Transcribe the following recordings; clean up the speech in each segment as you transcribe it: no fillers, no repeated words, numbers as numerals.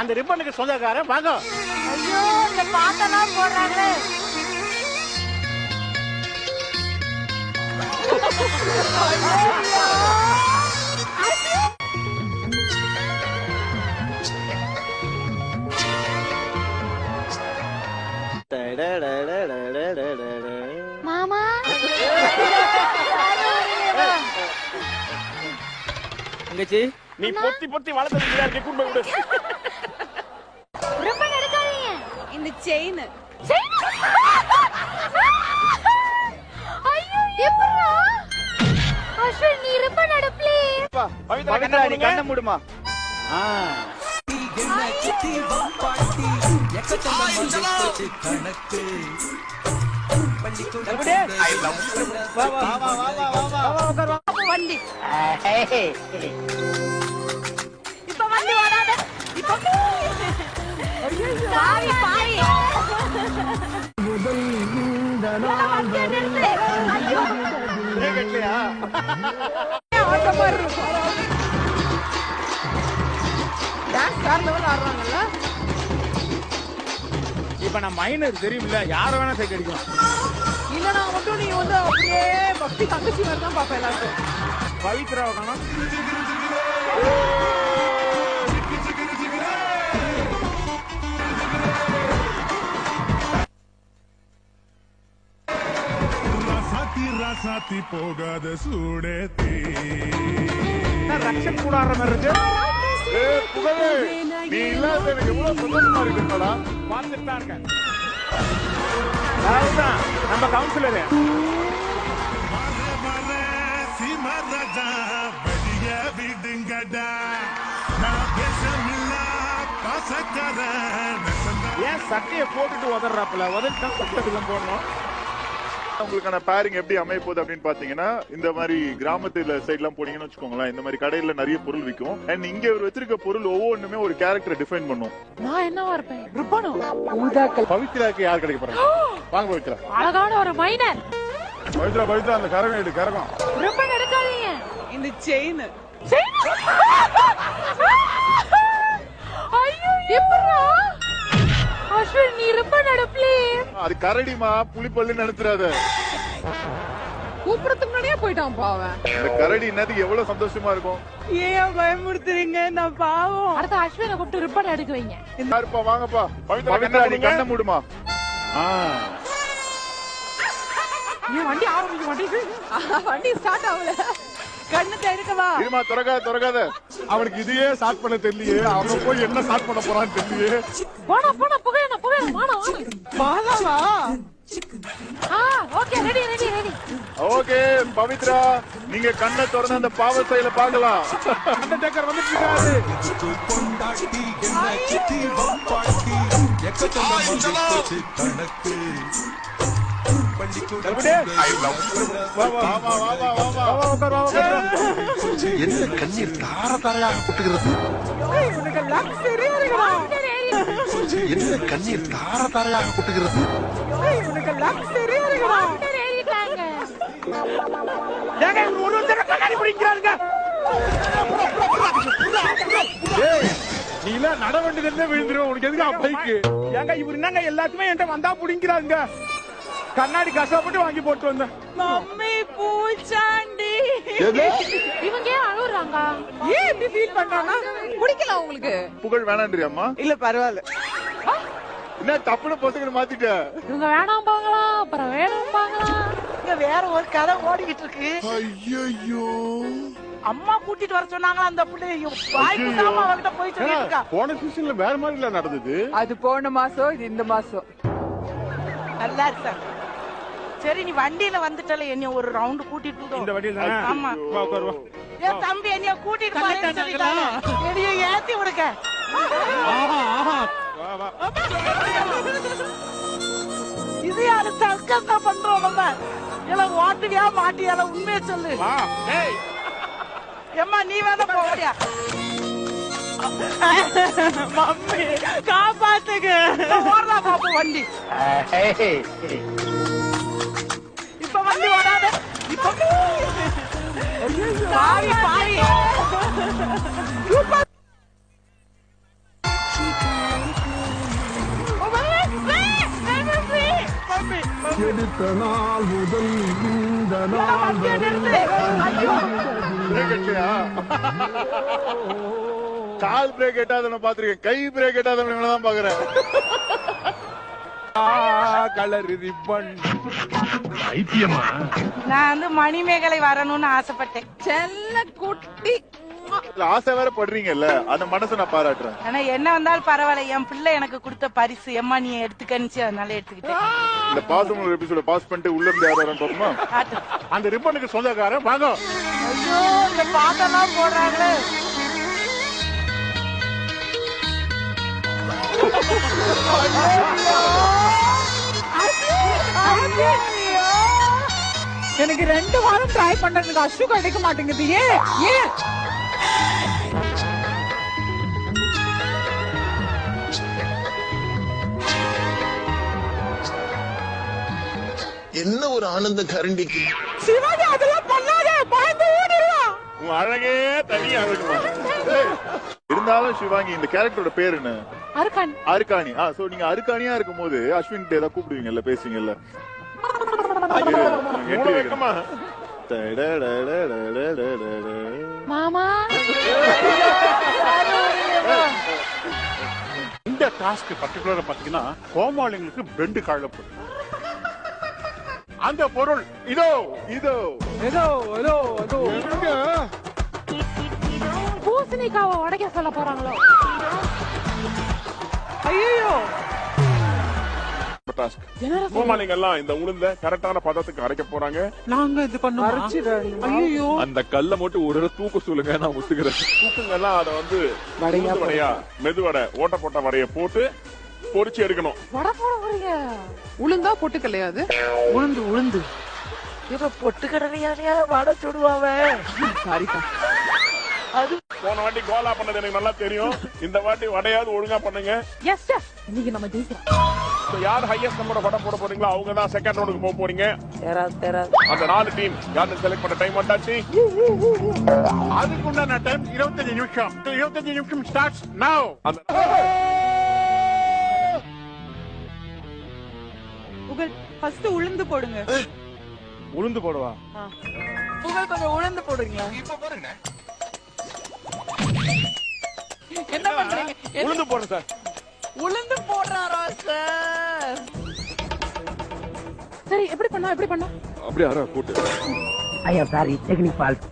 அந்த ரிப்பனுக்கு சொந்தக்காரன் வாங்க. ஐயோ இந்த பாட்டெல்லாம் போடுறாங்களே. மாமா தங்கச்சி நீ பொத்தி பொத்தி வளர்த்தது இல்லையா? நீ கூண்டு விடு. ரொம்ப நடக்காதீங்க. இந்த செயின் ஐயோ எப்பறா அஸ்வின் நீ ரொம்ப நட ப்ளீஸ். பவித்ரா நீ கண்ணை மூடுமா. வண்டி இப்ப வண்டி ஓடாத. இப்ப பாவி பாவி இப்ப நான் மைனர் தெரியுமில்ல, யார வேணா சைட் அடிக்கலாம். இல்லனா மட்டும் நீ வந்து அப்படியே பக்தி தங்கச்சி மாதிரி தான் பாப்ப எல்லாரும். பவித்ராவை காணோம். ராசாத்தி போகாத சூடேத்தி ரக்ஷன் கூட ஆடுற மாதிரி இருக்கு. புகழே, நீ இல்லாத எனக்கு எவ்வளவு சந்தோஷமா இருக்குடா. பார்த்துட்டு தான் இருக்கேன். அதுதான் நம்ம கவுன்சிலரு. சிமராஜா வழிய விடுங்கடா நான் பேசமில்ல பாசக்கார. ஏன் சட்டையை போட்டுட்டு உதறாப்புல உதறிட்டா சட்டத்துக்கு போடணும். உங்களுக்கான பேரிங் எப்படி அமைய போகுது அப்படின்னு பாத்தீங்கன்னா, இந்த மாதிரி கிராமத்துல சைட் எல்லாம் போனீங்கன்னு வச்சுக்கோங்களேன், இந்த மாதிரி கடையில நிறைய பொருள் விற்கும். அண்ட் இங்க ஒரு வச்சிருக்க பொருள் ஒவ்வொன்றுமே ஒரு கேரக்டரை டிஃபைன் பண்ணும். நான் என்னவா இருப்பேன்? ரிப்பனோ ஊதாக்கல். பவித்ராக்கு யார் கிடைக்க போறாங்க? வாங்க பவித்ரா. அழகான ஒரு மைனர். பவித்ரா பவித்ரா அந்த கரகம் எடு, கரகம். ரொம்ப நடக்காதீங்க. இந்த செயின் ஐயோ எப்பறா அஸ்வின் நீ ரொம்ப நட ப்ளீஸ். அது கரடிமா, புலிப்பல்லு நினைச்சிடாத. கூப்பிடத்துக்கு முன்னாடியே போயிட்டான் பாவன். இந்த கரடி என்னதுக்கு எவ்வளவு சந்தோஷமா இருக்கும். ஏன் பயமுறுத்துறீங்க? நான் பாவம். அடுத்து அஸ்வினை கூப்பிட்டு ரிப்பன் எடுக்க வைங்க. யாருப்பா வாங்கப்பா. பவித்ரா நீ கண்ணை மூடுமா. ஏன் வண்டி ஆரம்பிக்க மாட்டேங்குது? வண்டி ஸ்டார்ட் ஆகல. கண்ணு இருக்கவா? இருமா, திறக்காத திறக்காத. அவனுக்கு இதையே ஸ்டார்ட் பண்ண தெரியலையே, அவன் போய் என்ன ஸ்டார்ட் பண்ண போறான்னு தெரியலையே. போடா போடா புகையன புகையன வாடா பாலாவா? Okay ready ready ready. Okay Pavithra, நீங்க கண்ணை திறந்து அந்த பாவ செயலை பார்க்கலாம். அந்த டேக்கர் வந்துட்டு இருக்காரு. என்ன கண்ணீர் தார தாரையாக கொட்டுகிறது. உனக்கு லக் சரியா இருக்கா? என்ன கண்ணீர் தார தாரையாக கொட்டுகிறது. உனக்கு லக் சரியா இருக்கா? ஏறிட்டாங்க. ஏங்க ஒரு தடவை கண்ணாடி பிடிக்கிறாங்க. நீ இல்ல நட வேண்டியதுல விழுந்துரும். உனக்கு எதுக்கு பைக்கு? ஏங்க இவரு என்னங்க எல்லாத்துமே என்கிட்ட வந்தா பிடிக்கிறாங்க. கண்ணாடி கஷ்டப்பட்டு வாங்கி போட்டு வந்தேன். மம்மி பூச்சாண்டி. இவங்க ஏன் அழுறாங்க? ஏன் இப்படி ஃபீல் பண்றானா? பிடிக்கல உங்களுக்கு? புகழ் வேணான்றியாமா? இல்ல பரவாயில்ல. என்ன தப்புன்னு பொசுக்கிற மாத்திட்ட? இவங்க வேணாம் பாங்களா அப்புறம் வேணும் பாங்களா? இங்க வேற ஒரு கதை ஓடிக்கிட்டு இருக்கு. ஐயோ, அம்மா கூட்டிட்டு வர சொன்னாங்களா அந்த புள்ளைய? வாய் குத்தாம அவகிட்ட போய் சொல்லிட்டு இருக்கா. போன சீசன்ல வேற மாதிரி இல்ல நடந்தது. அது போன மாசம், இது இந்த மாசம். நல்லா இருக்கு. சரி நீ வண்டியில வந்துட்டல, என்ன ஒரு ரவுண்ட் கூட்டிட்டு போ. இந்த வண்டியில தானே? ஆமா. வா உட்காரு வா. ஏன் தம்பி என்னைய கூட்டிட்டு போறேன்னு சொல்லிட்டாங்க. என்னைய ஏத்தி விடுங்க. வா வா. இது யாரு சர்க்கஸ் பண்றோம் நம்ம? எல்லாம் ஓட்டுவியா மாட்டியால உண்மையை சொல்லு. வா. ஏய் எம்மா நீ வேணா போறியா? மம்மி காப்பாத்துங்க. ஓடுறா பாப்பா வண்டி. இப்ப வண்டி ஓடாத. இப்ப பாவி பாவி. எடுத்த நாள் முதல் இந்த நாள் பிரேக் அடிச்சியா? கால் பிரேக் எட்டாதவன பாத்திருக்கேன், கை பிரேக் எட்டாதவன தான் பாக்குறேன். கலர் ரிப்பன் ஐத்தியமா நான் வந்து மணிமேகலை வரணும்னு ஆசைப்பட்டேன். செல்ல குட்டி. இல்ல, ஆசை வேற படுறீங்கல்ல, அந்த மனசை நான் பாராட்டுறேன். ஆனா என்ன வந்தாலும் பரவாயில்ல, என் பிள்ளை எனக்கு கொடுத்த பரிசு எம்மா நீ எடுத்துக்கணிச்சு, அதனால எடுத்துக்கிட்டேன். இந்த பாசம் எபிசோட பாஸ் பண்ணிட்டு உள்ள இருந்து யாரும் பாப்போமா? காட்டு. அந்த ரிப்பனுக்கு சொந்தக்காரன் வாங்க. ஐயோ இந்த பாட்டெல்லாம் போடுறாங்களே. எனக்கு 2 வாரம் ட்ரை பண்றதுக்கு அஷு கிடைக்க மாட்டேங்குது. ஏன் ஏன் என்ன ஒரு ஆனந்த கரண்டிக்கு சிவாஜி அதெல்லாம் பண்ணாதே, பயந்து ஓடிடலாம். உன் அழகே தனியா இருக்குமா? இருந்தாலும் சிவாங்கி, இந்த கேரக்டரோட பேர் என்ன? அருக்கான் அருக்காணி. சோ நீங்க அருக்காணியா இருக்கும் போது அஸ்வின் கிட்ட ஏதாவது கூப்பிடுவீங்கல்ல, பேசுவீங்கல்ல? மாமா இந்த டாஸ்க் பர்டிகுலரா பாத்தீங்கன்னா கோமாளிங்களுக்கு பிரெண்ட் கழப்பு. அந்த பொருள் இதோ இதோ ஏதோ ஏதோ ஏதோ பூசணிக்காவை உடைக்க சொல்ல போறாங்களோ? ஐயோ டாஸ்க். கோமாளிங்க எல்லாம் இந்த உளுந்த கரெக்டான பதத்துக்கு அரைக்க போறாங்க. நாங்க இது பண்ணுவோம். ஐயோ அந்த கல்ல மட்டும் ஒரு தூக்க சொல்லுங்க, நான் ஒத்துக்கிறேன். தூக்குங்க எல்லாம் அதை வந்து வடையா மெதுவடை ஓட்ட போட்ட வடைய போட்டு பொரிச்சு எடுக்கணும். வடை போட போறீங்க? உளுந்தா பொட்டுக்கல்லையா? அது உளுந்து உளுந்து இப்ப பொட்டு கடலையாலையா வடை சுடுவாவ? சாரிக்கா. போன வாட்டி கோலா பண்ணது எனக்கு நல்லா தெரியும். இந்த வாட்டி வடையாவது ஒழுங்கா பண்ணுங்க. எஸ் எஸ் இன்னைக்கு நம்ம ஜெயிக்கிறோம். யார் ஹையஸ்ட் நம்பர் வடை போட போறீங்களோ அவங்க தான் செகண்ட் ரவுண்டுக்கு போக போறீங்க. அந்த 4 டீம் யாரு செலக்ட் பண்ண டைம் வந்தாச்சு. அதுக்குண்டான டைம் 25 நிமிஷம். 25 நிமிஷம் ஸ்டார்ட்ஸ் நவ. புகழ் ஃபர்ஸ்ட் உளுந்து போடுங்க. உளுந்து போடுவா? புகழ் கொஞ்சம் உளுந்து போடுறீங்களா? என்ன பண்றீங்க? உளுந்து போடுங்க சார். உளுந்து போடுறாரா சார்? சரி எப்படி பண்ணா எப்படி பண்ணா? அப்படியே அரா போட்டு. ஐயா சாரி டெக்னிக் ஃபால்ட்.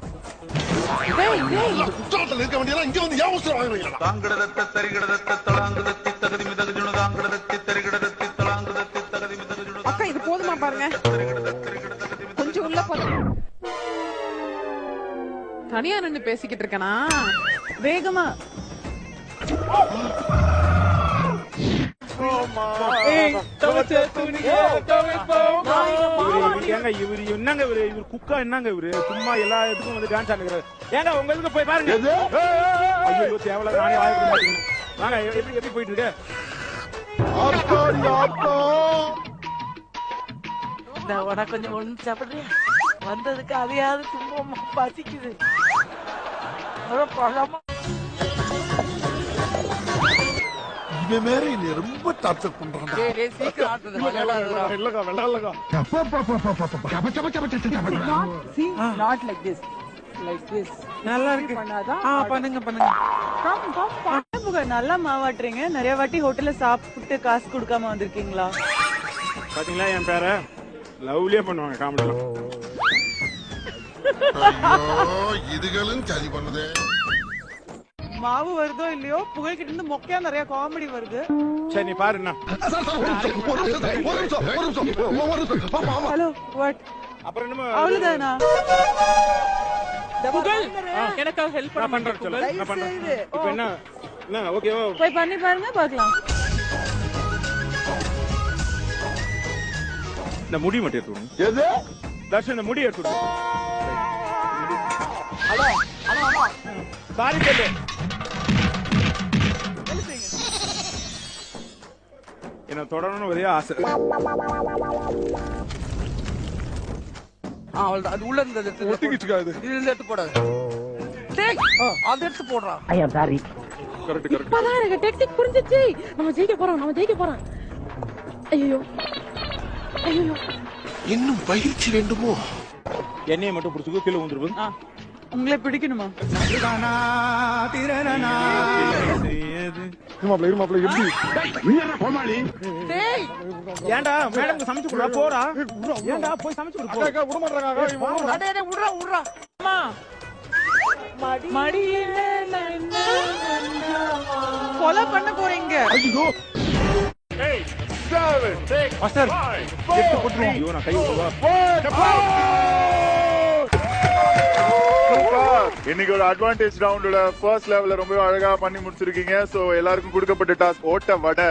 குற்றாலத்தில் இருக்க வேண்டியதா இங்க வந்து யாவசரம் வாங்குறீங்களா? தாங்கடதத்த தரிகடதத்த தலாங்கதத்தி தகதி மிதகுஜுன தாங்கடதத்தி தரிகடதத்தி தலாங்கதத்தி தகதி மிதகுஜுன. அக்கா இது போதுமா பாருங்க. கொஞ்சம் உள்ள போடுங்க. தனியா நின்னு பேசிக்கிட்டு இருக்கனா? வேகமா. இவரு என்னங்க இவரு குக்கா என்னங்க இவரு சும்மா எல்லா இதுக்கும் வந்து டான்ஸ் ஆடுறாரு. ஏங்க உங்க இதுக்கு போய் பாருங்க. ஐயோ தேவல நானே வாய்ப்பு மாட்டேங்க. வாங்க எப்படி எப்படி போயிட்டு இருக்கு? இந்த வடை கொஞ்சம் ஒண்ணு சாப்பிடுறியா? வந்ததுக்கு அதையாவது துன்பமா பசிக்குது. பழமா இவன் வேற என்னை ரொம்ப டார்ச்சர் பண்றான். Not like this. Like this. நல்லா இருக்கு. பண்ணுங்க பண்ணுங்க. புகழ் நல்லா மாவாட்டுறீங்க. நிறைய வாட்டி ஹோட்டல்ல சாப்பிட்டு காசு கொடுக்காம வந்திருக்கீங்களா? பாத்தீங்களா என் பேர லவ்லியா பண்ணுவாங்க காமெடில. இதுகளும் சரி பண்ணுதே. மாவு வருதோ இல்லையோ புகழ் கிட்ட இருந்து மொக்கையா நிறைய காமெடி வருது. சரி நீ பாரு என்ன. Hello what? அப்புறம் என்னமோ அவ்வளவுதானா? புகழ் எனக்கு ஹெல்ப் நான் பண்றேன் சொல்லு. நான் பண்றேன். இப்போ என்ன என்ன ஓகேவா? போய் பண்ணி பாருங்க பார்க்கலாம். இந்த முடி மட்டும் எடுத்துடுங்க. எது? தர்ஷன் இந்த முடி எடுத்துடுங்க. ஹலோ ஹலோ ஹலோ சாரி கேளு. என்ன தொடரணும்னு ஒரே ஆசை. அவ்வளவுதான். அது உள்ள இருந்தது ஒட்டிக்கிச்சுக்காது. இதுல எடுத்து போடாது. அந்த எடுத்து போடுறான். ஐயா சாரி. Correct correct. இப்பதான் எனக்கு டெக்னிக் புரிஞ்சிச்சு. நம்ம ஜெயிக்க போறோம். நம்ம ஜெயிக்க போறோம். ஐயோ இன்னும் பயிற்சி வேண்டுமோ? எண்ணெயை மட்டும் புடிச்சுக்கோ, கீழே ஊந்துருவது. உங்களை பிடிக்கணுமா? ஏன்டா மேடம் சமைச்சு கொடுறா, போறா. ஏன்டா போய் சமைச்சு கொடு. விட மாட்டாங்க. அம்மா, மடியில கொலை பண்ண போறீங்க. மாஸ்டர் எடுத்து போட்டுருவோம். ஐயோ நான் கை விடுவா. இன்னைக்கு ஒரு அட்வான்டேஜ் ரவுண்டோட ஃபர்ஸ்ட் லெவல்ல ரொம்ப அழகா பண்ணி முடிச்சிருக்கீங்க. சோ எல்லாருக்கும் கொடுக்கப்பட்ட டாஸ்க் ஓட்ட வடை.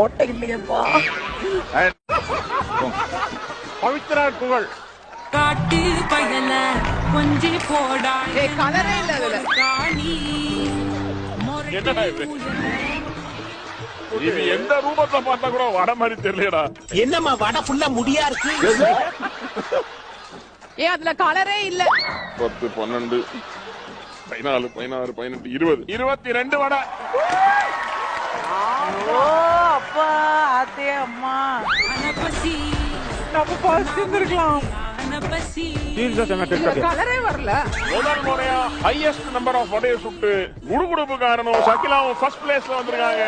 ஓட்ட இல்லையப்பா. பவித்ரா புகழ். காட்டு பயல கொஞ்சி போடா. கலரே இல்ல அதுல. என்னடா இது? இது எந்த ரூபத்துல பார்த்தா கூட வடை மாதிரி தெரியலடா. என்னம்மா வடை ஃபுல்லா முடியா இருக்கு? அதுல கலரே இல்ல. 10, 12, 14, 16, 18, 20, 22 வடை. அப்பா, ஆத்தே, அம்மா. அனபசி நம்ம பாஸ்ட் இருக்கலாம். அனபசி கலரே வரல. முதல் முறையா ஹையஸ்ட் நம்பர் ஆஃப் வடையை சுட்டு குடுகுடுப்பு காரணம் சகிலாவும் ஃபர்ஸ்ட் பிளேஸ்ல வந்திருக்காங்க.